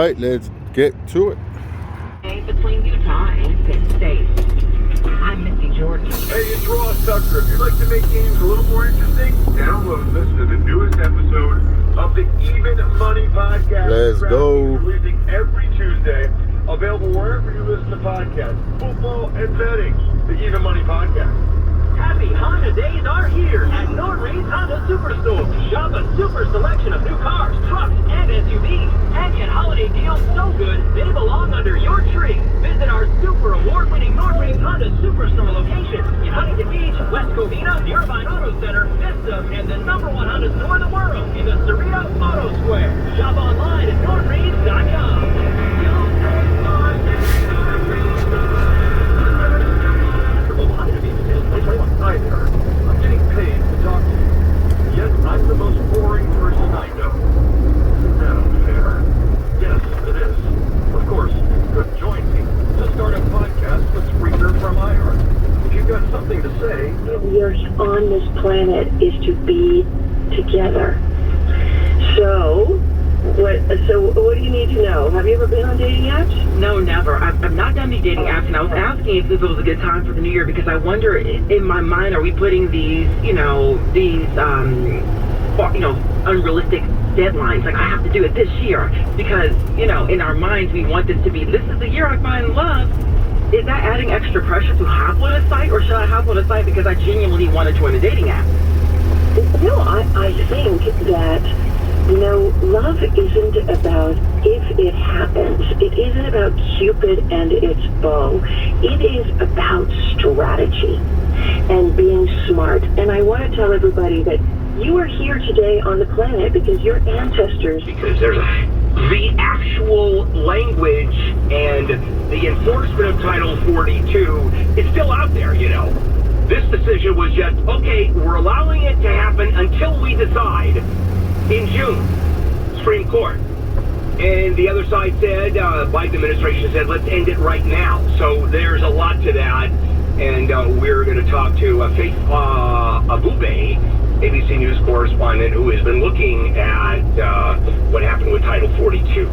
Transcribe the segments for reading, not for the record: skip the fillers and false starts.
right, let's get to it. Between Utah and Penn State. I'm Missy Georgia. Hey, it's Ross Tucker. If you'd like to make games a little more interesting, download and listen to the newest episode of the Even Money Podcast. Let's go. Releasing every Tuesday. Available wherever you listen to podcasts. Football and betting. The Even Money Podcast. Happy Honda days are here at Northridge Honda Superstore. Shop a super selection of new cars, trucks, and SUVs. And get holiday deals so good, they belong under your tree. Visit our super award-winning Northridge Honda Superstore location in Huntington Beach, West Covina, the Irvine Auto Center, Vista, and the #1 Honda store in the world in the Cerrito Auto Square. Shop online at Northridge.com. Hi there. I'm getting paid to talk to you. Yet I'm the most boring person I know. Isn't that unfair? Yes, it is. Of course, you could join me to start a podcast with Spreaker from iHeart. If you've got something to say... We are on this planet is to be together. So what do you need to know? Have you ever been on dating apps? No, never. I've not done these dating apps, and I was asking if this was a good time for the new year because I wonder, in my mind, are we putting these unrealistic deadlines? Like, I have to do it this year because, in our minds, we want this to be, this is the year I find love. Is that adding extra pressure to hop on a site, or should I hop on a site because I genuinely want to join a dating app? No, I think that love isn't about if it happens. It isn't about Cupid and its bow. It is about strategy and being smart. And I want to tell everybody that you are here today on the planet because your ancestors... Because there's the actual language and the enforcement of Title 42 is still out there, This decision was just, okay, we're allowing it to happen until we decide in June, Supreme Court. And the other side said, Biden administration said, let's end it right now. So there's a lot to that. And we're going to talk to Faith Blvd, ABC News correspondent, who has been looking at what happened with Title 42.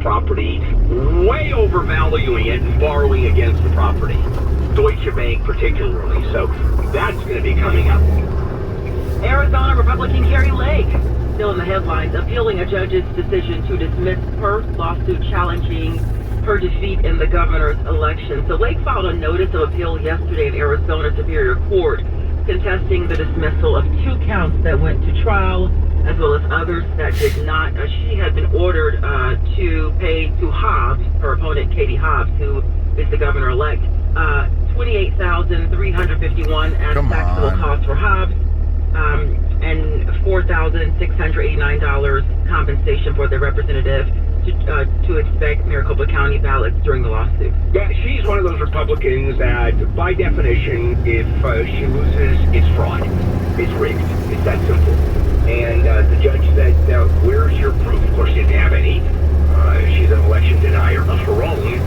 Property, way overvaluing it and borrowing against the property. Deutsche Bank particularly. So that's going to be coming up. Arizona Republican Carrie Lake, still in the headlines, appealing a judge's decision to dismiss her lawsuit challenging her defeat in the governor's election. So Lake filed a notice of appeal yesterday in Arizona Superior Court, contesting the dismissal of 2 counts that went to trial, as well as others that did not. She had been ordered to pay to Hobbs, her opponent Katie Hobbs, who is the governor-elect, $28,351 as taxable costs for Hobbs, and $4,689 compensation for the representative to inspect Maricopa County ballots during the lawsuit. Yeah, she's one of those Republicans that, by definition, if she loses, it's fraud. It's rigged. It's that simple. And the judge said, where's your proof? Of course, she didn't have any. She's an election denier of her own.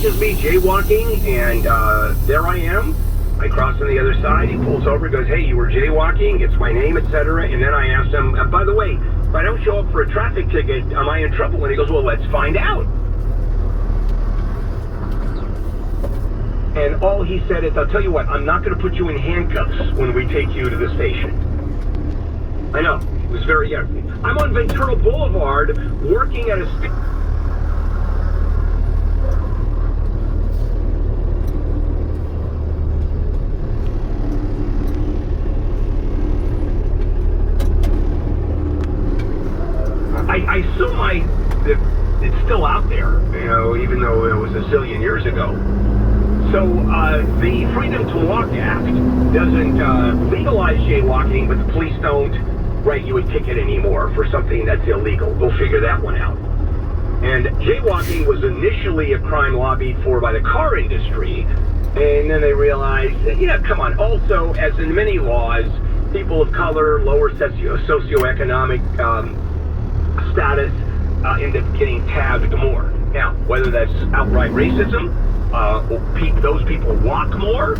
catches me jaywalking, and there I am. I cross on the other side. He pulls over, goes, "Hey, you were jaywalking. It's my name, etc." And then I asked him, "By the way, if I don't show up for a traffic ticket, am I in trouble?" And he goes, "Well, let's find out." And all he said is, "I'll tell you what, I'm not going to put you in handcuffs when we take you to the station." I know, it was very... I'm on Ventura Boulevard working at a... I assume it's still out there, you know, even though it was a zillion years ago. So the Freedom to Walk Act doesn't legalize jaywalking, but the police don't write you a ticket anymore for something that's illegal. We'll figure that one out. And jaywalking was initially a crime lobbied for by the car industry, and then they realized that, yeah, come on. Also, as in many laws, people of color, lower socioeconomic status end up getting tagged more. Now, whether that's outright racism, those people walk more,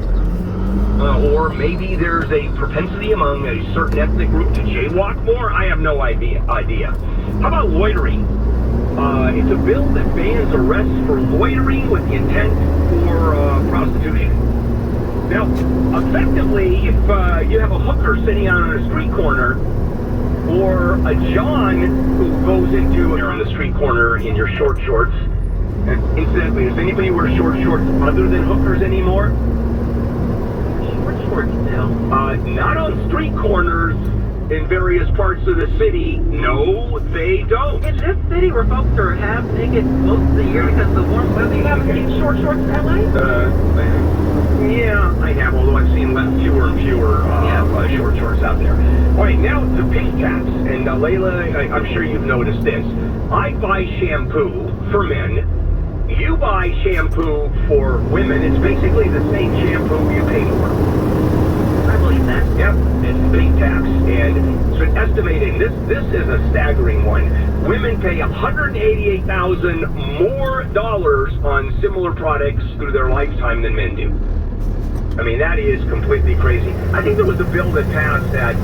or maybe there's a propensity among a certain ethnic group to jaywalk more, I have no idea. How about loitering? It's a bill that bans arrests for loitering with the intent for prostitution. Now, effectively, if you have a hooker sitting out on a street corner, or a John who goes into on the street corner in your short shorts. And incidentally, does anybody wear short shorts other than hookers anymore? Short shorts still. Not on street corners in various parts of the city. No, they don't. In this city where folks are half naked most of the year because of the warm weather, you haven't seen short shorts in LA? Yeah, I have, although I've seen fewer and fewer short shorts out there. All right, now the pink taps. And Layla, I'm sure you've noticed this. I buy shampoo for men. You buy shampoo for women. It's basically the same shampoo you pay for. I believe that. Yep, it's pink taps. And so estimating, this is a staggering one. Women pay $188,000 more on similar products through their lifetime than men do. I mean, that is completely crazy. I think there was a bill that passed that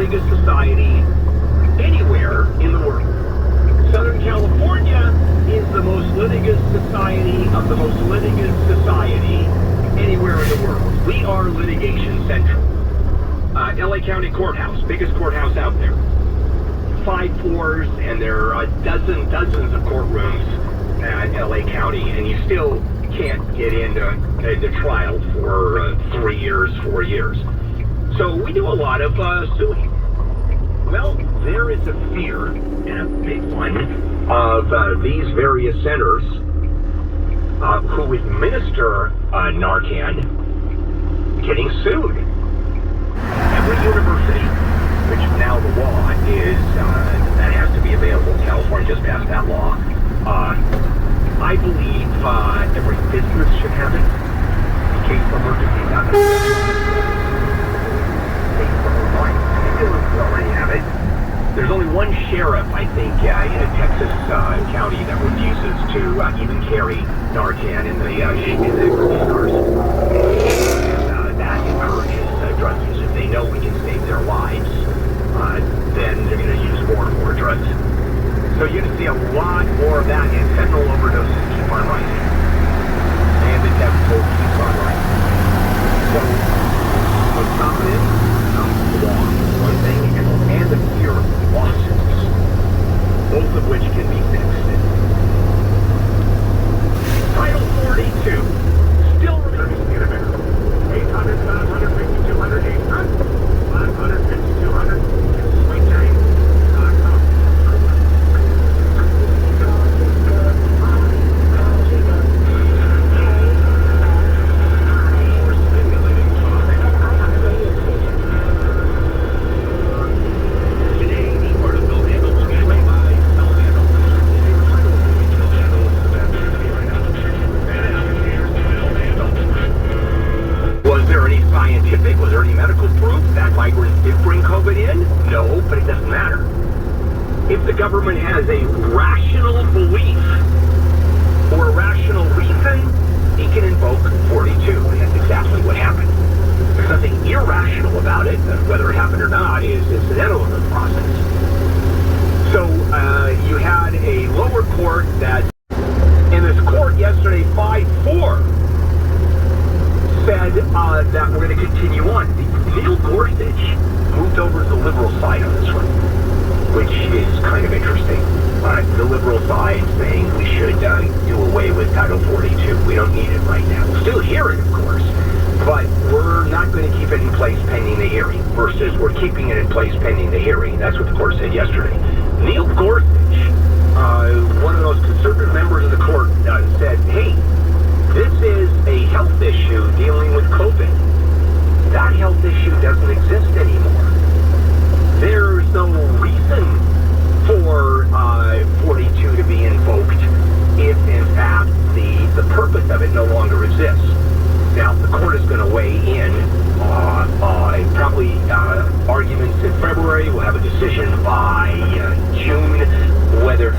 litigous society anywhere in the world. Southern California is the most litigious society of the most litigious society anywhere in the world. We are litigation central. LA County Courthouse, biggest courthouse out there. 5 floors, and there are dozens of courtrooms at LA County, and you still can't get into trial for 3 years, 4 years. So we do a lot of suing. Well, there is a fear, and a big one, of these various centers who administer Narcan getting sued. Every university, which now the law is, that has to be available. California just passed that law. I believe every business should have it in case of emergency happens. Already have it. There's only one sheriff, I think, in a Texas county that refuses to even carry Narcan in the cars. And that encourages drug use. If they know we can save their lives, then they're going to use more and more drugs. So you're going to see a lot more of that, and fentanyl overdoses keep on rising. And the death toll keeps on rising. So, what's stopping it? Law, one thing, and the fear of lawsuits, both of which can be fixed. Title 42 still remains in America. 800, 750, 200, 800, 550, 200, sweetjane.com. Was there any medical proof that migrants did bring COVID in? No, but it doesn't matter. If the government has a rational belief or a rational reason, it can invoke 42, and that's exactly what happened. There's nothing irrational about it. Whether it happened or not is incidental in the process. So you had a lower court that, in this court yesterday, 5-4, said that we're going to continue on. Neil Gorsuch moved over to the liberal side on this one, which is kind of interesting. The liberal side saying we should do away with Title 42. We don't need it right now. We'll still hear it, of course, but we're not going to keep it in place pending the hearing, versus we're keeping it in place pending the hearing. That's what the court said yesterday. Neil Gorsuch, one of those conservative members of the court, said, hey, this is a health issue dealing with COVID. That health issue doesn't exist anymore. There's no reason for 42 to be invoked if, in fact, the purpose of it no longer exists. Now, the court is going to weigh in on probably arguments in February. We'll have a decision by June whether...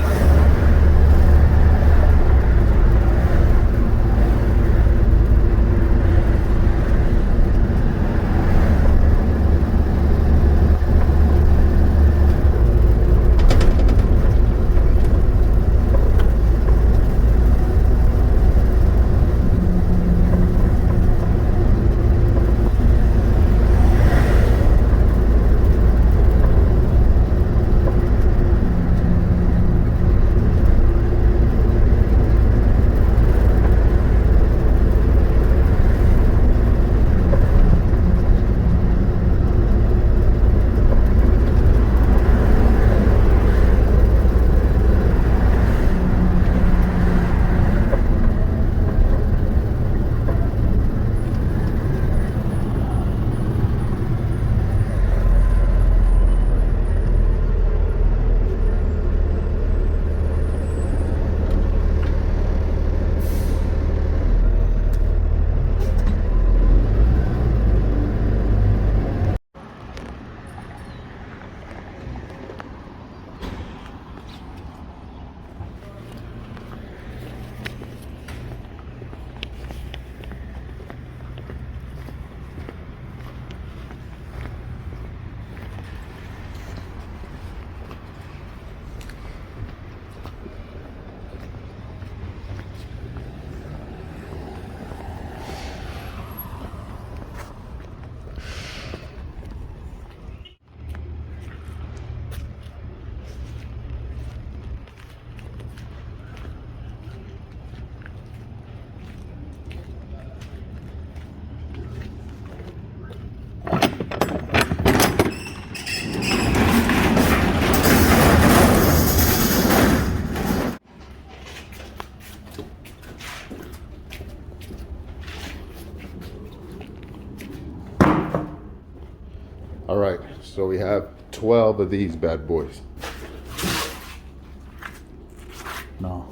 12 of these bad boys. No.